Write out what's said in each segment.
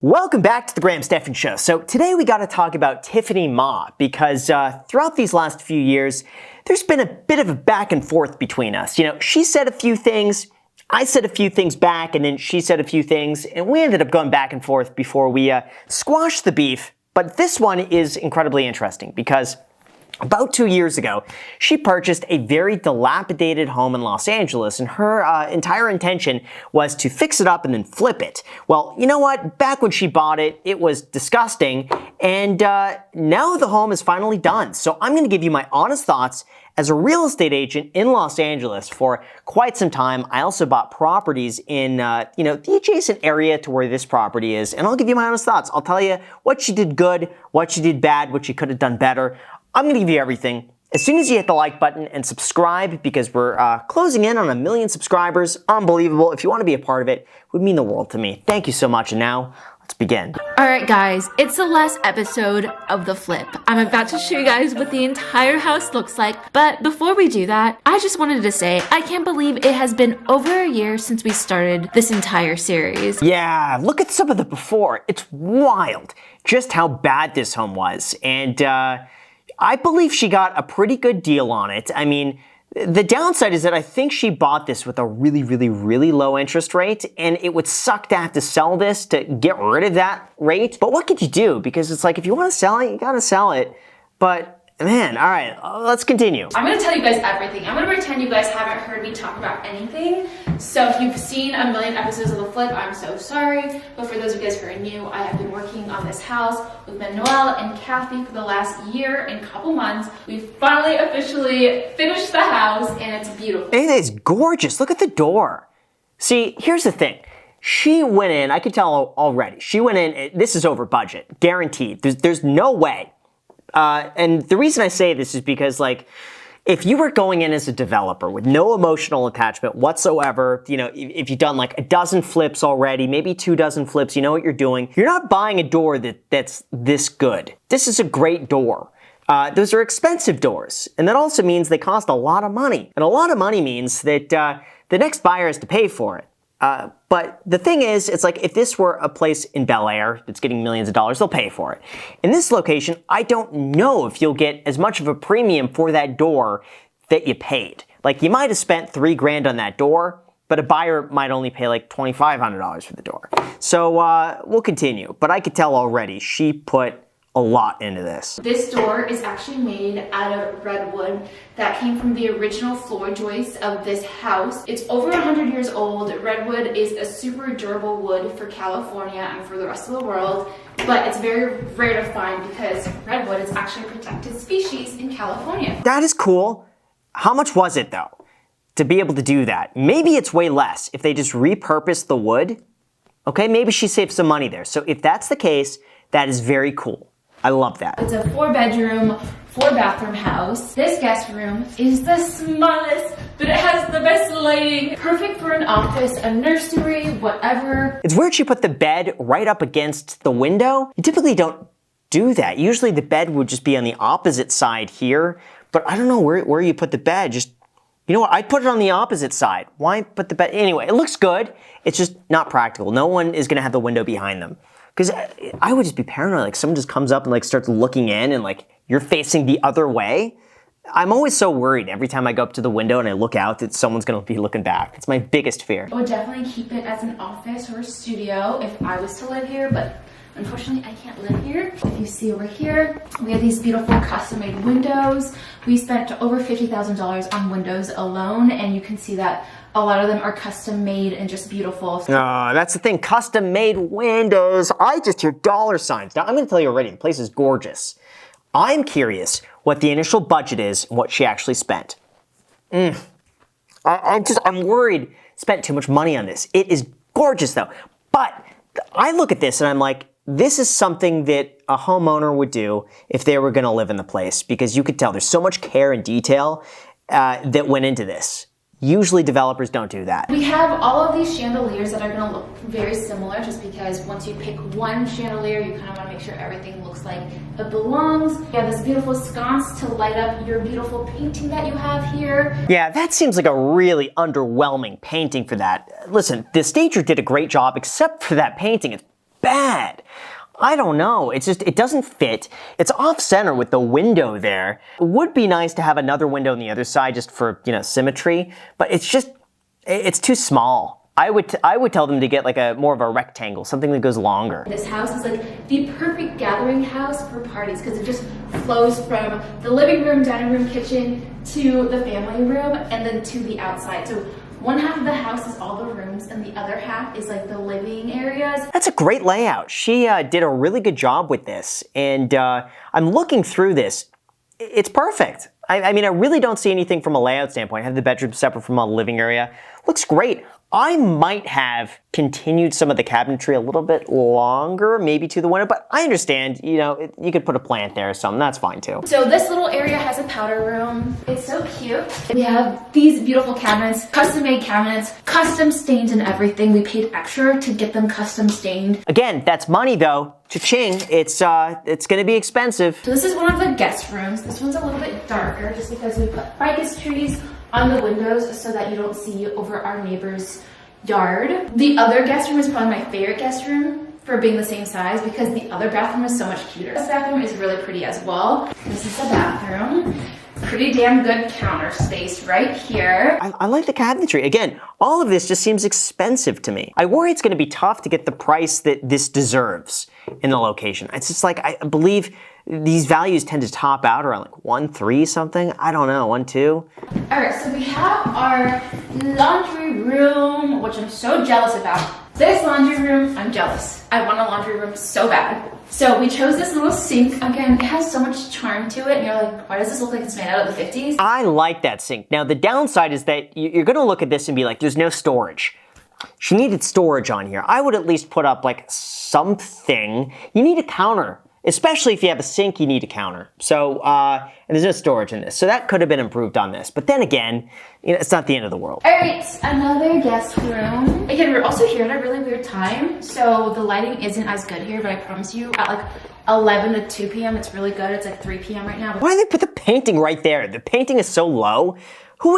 Welcome back to the Graham Stephan Show. So today we got to talk about Tiffany Ma because throughout these last few years, there's been a bit of a back and forth between us. You know, she said a few things, I said a few things back, and then she said a few things, and we ended up going back and forth before we squashed the beef. But this one is incredibly interesting because about 2 years ago, she purchased a very dilapidated home in Los Angeles, and her entire intention was to fix it up and then flip it. Well, you know what? Back when she bought it, it was disgusting, and now the home is finally done. So I'm going to give you my honest thoughts as a real estate agent in Los Angeles for quite some time. I also bought properties in, the adjacent area to where this property is, and I'll give you my honest thoughts. I'll tell you what she did good, what she did bad, what she could have done better. I'm going to give you everything. As soon as you hit the like button and subscribe, because we're closing in on 1 million subscribers, unbelievable. If you want to be a part of it, it would mean the world to me. Thank you so much. And now, let's begin. Alright guys, it's the last episode of The Flip. I'm about to show you guys what the entire house looks like, but before we do that, I just wanted to say, I can't believe it has been over a year since we started this entire series. Yeah, look at some of the before. It's wild just how bad this home was. And, I believe she got a pretty good deal on it. I mean, the downside is that I think she bought this with a really low interest rate, and it would suck to have to sell this to get rid of that rate. But what could you do? Because it's like, if you want to sell it, you gotta sell it. But man, all right, let's continue. I'm gonna tell you guys everything. I'm gonna pretend you guys haven't heard me talk about anything. So if you've seen 1 million episodes of The Flip, I'm so sorry. But for those of you guys who are new, I have been working on this house with Manuel and Kathy for the last year and couple months. We've finally officially finished the house, and it's beautiful. It is gorgeous. Look at the door. See, here's the thing. She went in, I could tell already, she went in, this is over budget, guaranteed. There's no way. And the reason I say this is because, like, if you were going in as a developer with no emotional attachment whatsoever, you know, if you've done like a dozen flips already, maybe 2 dozen flips, you know what you're doing, you're not buying a door that's this good. This is a great door. Those are expensive doors, and that also means they cost a lot of money. And a lot of money means that the next buyer has to pay for it. But the thing is, it's like if this were a place in Bel Air that's getting millions of dollars, they'll pay for it. In this location, I don't know if you'll get as much of a premium for that door that you paid. Like, you might have spent $3 grand on that door, but a buyer might only pay like $2,500 for the door. So we'll continue. But I could tell already she put a lot into this. This door is actually made out of redwood that came from the original floor joists of this house. It's over 100 years old. Redwood is a super durable wood for California and for the rest of the world, but it's very rare to find because redwood is actually a protected species in California. That is cool. How much was it though to be able to do that? Maybe it's way less if they just repurpose the wood. Okay, maybe she saved some money there. So if that's the case, that is very cool. I love that. It's a 4-bedroom, 4-bathroom house. This guest room is the smallest, but it has the best lighting. Perfect for an office, a nursery, whatever. It's weird she put the bed right up against the window. You typically don't do that. Usually the bed would just be on the opposite side here, but I don't know where you put the bed. Just, you know what, I'd put it on the opposite side. Why put the bed? Anyway, it looks good. It's just not practical. No one is gonna have the window behind them. Because I would just be paranoid, like someone just comes up and like starts looking in and like you're facing the other way. I'm always so worried every time I go up to the window and I look out that someone's gonna be looking back. It's my biggest fear. I would definitely keep it as an office or a studio if I was to live here, but unfortunately I can't live here. If you see over here, we have these beautiful custom-made windows. We spent over $50,000 on windows alone, and you can see that a lot of them are custom made and just beautiful. Oh, that's the thing, custom made windows. I just hear dollar signs. Now I'm gonna tell you already, the place is gorgeous. I'm curious what the initial budget is and what she actually spent. I'm worried spent too much money on this. It is gorgeous though. But I look at this and I'm like, this is something that a homeowner would do if they were gonna live in the place, because you could tell there's so much care and detail that went into this. Usually developers don't do that. We have all of these chandeliers that are going to look very similar, just because once you pick one chandelier, you kind of want to make sure everything looks like it belongs. You have this beautiful sconce to light up your beautiful painting that you have here. Yeah, that seems like a really underwhelming painting for that. Listen, the stager did a great job, except for that painting. It's bad. I don't know. It's just, it doesn't fit. It's off center with the window there. It would be nice to have another window on the other side just for, symmetry, but it's just, it's too small. I would tell them to get like more of a rectangle, something that goes longer. This house is like the perfect gathering house for parties because it just flows from the living room, dining room, kitchen to the family room and then to the outside. So one half of the house is all the rooms and the other half is like the living areas. That's a great layout. She did a really good job with this, and I'm looking through this. It's perfect. I mean, I really don't see anything from a layout standpoint. I have the bedroom separate from a living area. Looks great. I might have continued some of the cabinetry a little bit longer, maybe to the window, but I understand, you could put a plant there or something, that's fine too. So this little area has a powder room. It's so cute. We have these beautiful cabinets, custom made cabinets, custom stained and everything. We paid extra to get them custom stained. Again, that's money though. Cha-ching, it's gonna be expensive. So this is one of the guest rooms. This one's a little bit darker just because we put ficus trees on the windows so that you don't see over our neighbor's yard. The other guest room is probably my favorite guest room for being the same size because the other bathroom is so much cuter. This bathroom is really pretty as well. This is the bathroom. Pretty damn good counter space right here. I like the cabinetry. Again, all of this just seems expensive to me. I worry it's gonna be tough to get the price that this deserves in the location. It's just like, I believe these values tend to top out around like 1.3 something. I don't know, 1.2. All right, so we have our laundry room, which I'm so jealous about. This laundry room, I'm jealous. I want a laundry room so bad. So we chose this little sink. Again, it has so much charm to it, and you're like, why does this look like it's made out of the 50s? I like that sink. Now, the downside is that you're gonna look at this and be like, there's no storage. She needed storage on here. I would at least put up like something. You need a counter. Especially if you have a sink, you need a counter. So, and there's no storage in this. So that could have been improved on this. But then again, it's not the end of the world. All right, another guest room. Again, we're also here at a really weird time. So the lighting isn't as good here, but I promise you at like 11 to 2 p.m. it's really good. It's like 3 p.m. right now. Why did they put the painting right there? The painting is so low. Who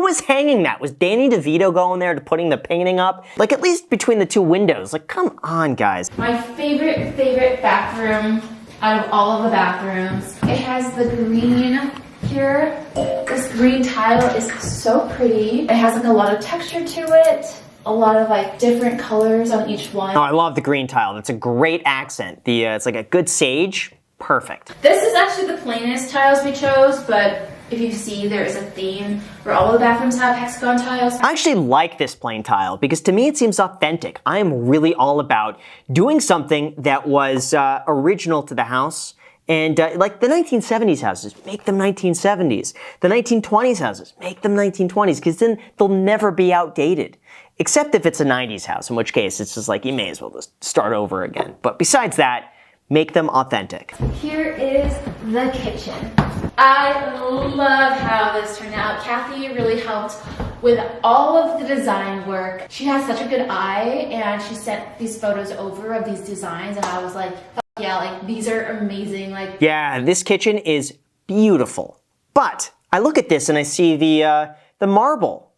was hanging that? Was Danny DeVito going there to putting the painting up? Like at least between the two windows. Like come on, guys. My favorite bathroom out of all of the bathrooms. It has the green here. This green tile is so pretty. It has like a lot of texture to it. A lot of like different colors on each one. Oh, I love the green tile. That's a great accent. It's like a good sage. Perfect. This is actually the plainest tiles we chose, but if you see, there is a theme where all the bathrooms have hexagon tiles. I actually like this plain tile because to me it seems authentic. I am really all about doing something that was original to the house. And like the 1970s houses, make them 1970s. The 1920s houses, make them 1920s, because then they'll never be outdated. Except if it's a 90s house, in which case it's just like you may as well just start over again. But besides that, make them authentic. Here is the kitchen. I love how this turned out. Kathy really helped with all of the design work. She has such a good eye, and she sent these photos over of these designs, and I was like, yeah, like these are amazing. Like, yeah, this kitchen is beautiful. But I look at this and I see the marble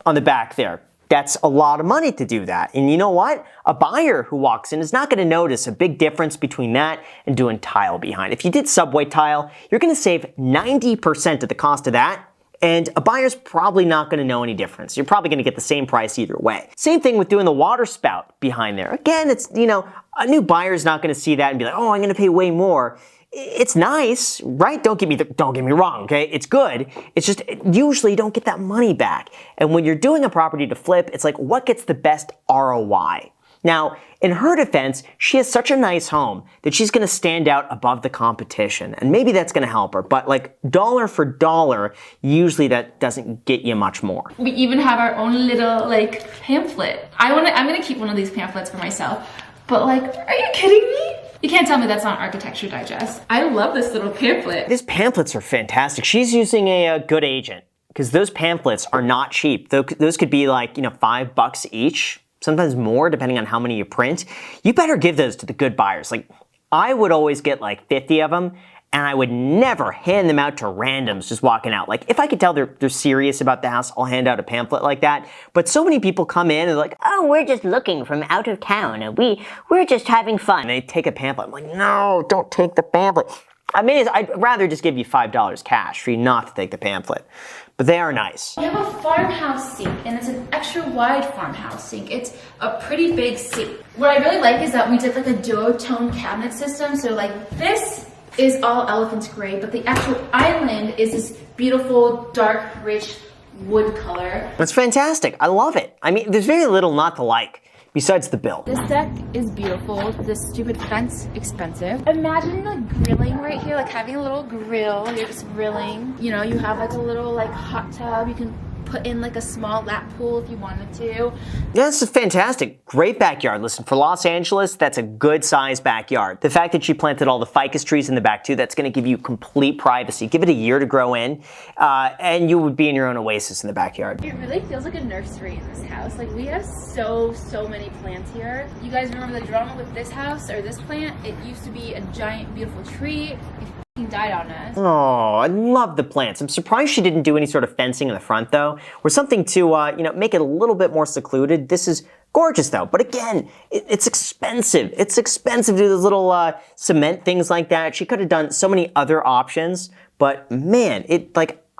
on the back there. That's a lot of money to do that. And you know what? A buyer who walks in is not gonna notice a big difference between that and doing tile behind. If you did subway tile, you're gonna save 90% of the cost of that, and a buyer's probably not gonna know any difference. You're probably gonna get the same price either way. Same thing with doing the water spout behind there. Again, it's, a new buyer's not gonna see that and be like, oh, I'm gonna pay way more. It's nice, right? Don't get me wrong, okay? It's good. It's just usually you don't get that money back. And when you're doing a property to flip, it's like what gets the best ROI? Now, in her defense, she has such a nice home that she's gonna stand out above the competition. And maybe that's gonna help her, but like dollar for dollar, usually that doesn't get you much more. we even have our own little like pamphlet. I'm gonna keep one of these pamphlets for myself. But like, are you kidding me? You can't tell me that's not Architecture Digest. I love this little pamphlet. These pamphlets are fantastic. She's using a good agent because those pamphlets are not cheap. Those could be like, $5 each, sometimes more depending on how many you print. You better give those to the good buyers. Like, I would always get like 50 of them, and I would never hand them out to randoms just walking out. Like, if I could tell they're serious about the house, I'll hand out a pamphlet like that. But so many people come in and they're like, oh, we're just looking from out of town, and we're just having fun. And they take a pamphlet. I'm like, no, don't take the pamphlet. I mean, I'd rather just give you $5 cash for you not to take the pamphlet. But they are nice. We have a farmhouse sink, and it's an extra wide farmhouse sink. It's a pretty big sink. What I really like is that we did like a duotone cabinet system. So like this is all elephant's gray, but the actual island is this beautiful, dark, rich wood color. That's fantastic. I love it. I mean, there's very little not to like. Besides the bill. This deck is beautiful. This stupid fence, expensive. Imagine like grilling right here, like having a little grill. You're just grilling. You know, you have like a little like hot tub. You can put in like a small lap pool if you wanted to. Yeah, this is fantastic. Great backyard. Listen, for Los Angeles, that's a good sized backyard. The fact that she planted all the ficus trees in the back too, that's going to give you complete privacy. Give it a year to grow in, and you would be in your own oasis in the backyard. It really feels like a nursery in this house. Like, we have so many plants here. You guys remember the drama with this house or this plant? It used to be a giant, beautiful tree. It died on us. Oh, I love the plants. I'm surprised she didn't do any sort of fencing in the front though, or something to, make it a little bit more secluded. This is gorgeous though, but again, it's expensive. It's expensive to do those little cement things like that. She could have done so many other options, but man,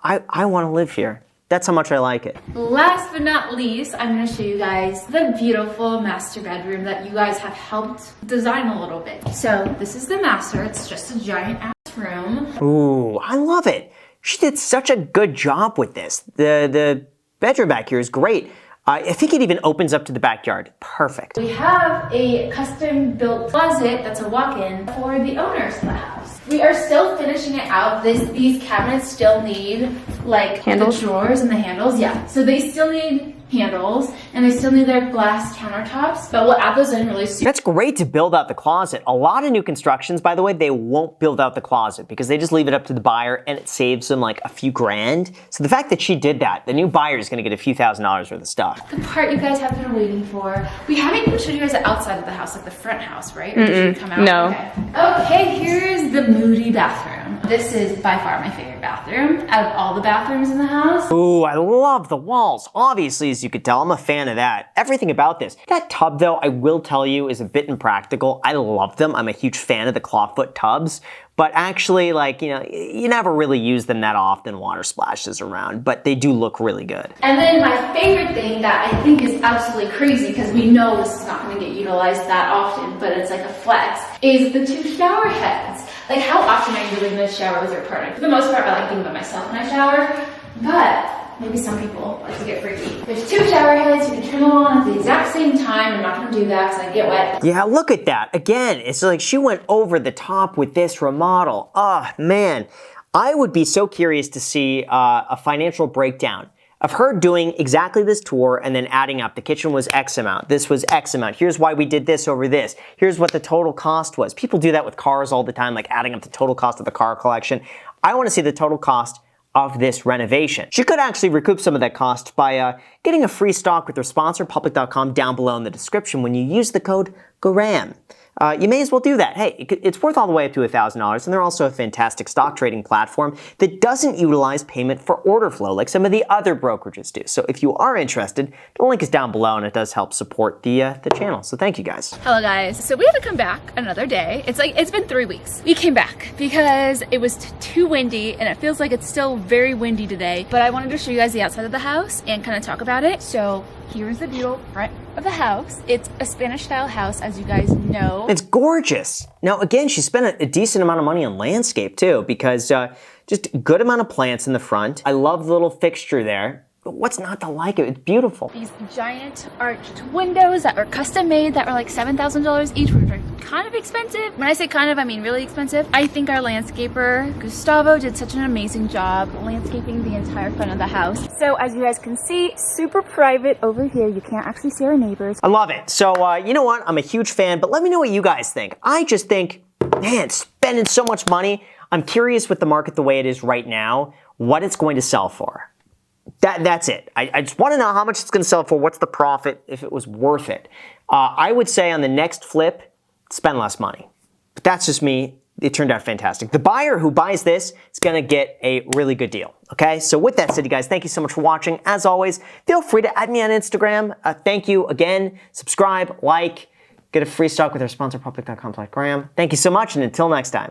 I want to live here. That's how much I like it. Last but not least, I'm going to show you guys the beautiful master bedroom that you guys have helped design a little bit. So this is the master. It's just a giant ass room. Ooh, I love it. She did such a good job with this. The bedroom back here is great. I think it even opens up to the backyard. Perfect. We have a custom built closet that's a walk-in for the owners of the house. We are still finishing it out. These cabinets still need like handles, the drawers and the handles. Yeah, so they still need handles and they still need their glass countertops, but we'll add those in really soon. That's great to build out the closet. A lot of new constructions, by the way, they won't build out the closet because they just leave it up to the buyer and it saves them like a few grand. So the fact that she did that, the new buyer is going to get a few $1,000s worth of stuff. The part you guys have been waiting for. We haven't even showed you guys the outside of the house, like the front house, right? Or did you come out? No. Okay, here's the Moody bathroom. This is by far my favorite bathroom out of all the bathrooms in the house. Ooh, I love the walls. Obviously, as you could tell, I'm a fan of that. Everything about this. That tub, though, I will tell you, is a bit impractical. I love them. I'm a huge fan of the clawfoot tubs. But actually, you never really use them that often. Water splashes around, but they do look really good. And then my favorite thing that I think is absolutely crazy, because we know this is not going to get utilized that often, but it's like a flex, is the 2 shower heads. Like, how often are you really going to shower with your partner? For the most part, I like thinking about myself when I shower, but maybe some people like to get freaky. There's 2 shower heads. You can turn them on at the exact same time. I'm not going to do that because I get wet. Yeah, look at that. Again, it's like she went over the top with this remodel. Oh, man. I would be so curious to see a financial breakdown of her doing exactly this tour and then adding up. The kitchen was X amount. This was X amount. Here's why we did this over this. Here's what the total cost was. People do that with cars all the time, like adding up the total cost of the car collection. I want to see the total cost of this renovation. She could actually recoup some of that cost by getting a free stock with her sponsor, public.com, down below in the description when you use the code GRAM. You may as well do that. Hey, it's worth all the way up to $1,000, and they're also a fantastic stock trading platform that doesn't utilize payment for order flow like some of the other brokerages do. So if you are interested, the link is down below, and it does help support the channel. So thank you guys. Hello guys. So we had to come back another day. It's been 3 weeks. We came back because it was too windy, and it feels like it's still very windy today. But I wanted to show you guys the outside of the house and kind of talk about it. So here's the view front of the house. It's a Spanish style house, as you guys know. It's gorgeous. Now, again, she spent a decent amount of money on landscape too, because just a good amount of plants in the front. I love the little fixture there. But what's not to like it? It's beautiful. These giant arched windows that were custom made that were like $7,000 each, which are kind of expensive. When I say kind of, I mean really expensive. I think our landscaper, Gustavo, did such an amazing job landscaping the entire front of the house. So as you guys can see, super private over here. You can't actually see our neighbors. I love it. So, you know what? I'm a huge fan, but let me know what you guys think. I just think, man, spending so much money. I'm curious with the market the way it is right now, what it's going to sell for. That's it. I just want to know how much it's going to sell for. What's the profit, if it was worth it. I would say on the next flip, spend less money. But that's just me. it turned out fantastic. The buyer who buys this is gonna get a really good deal, okay? So with that said, you guys, thank you so much for watching. As always, feel free to add me on Instagram. Thank you again. Subscribe, like, get a free stock with our sponsor, public.com/Graham. Thank you so much, and until next time.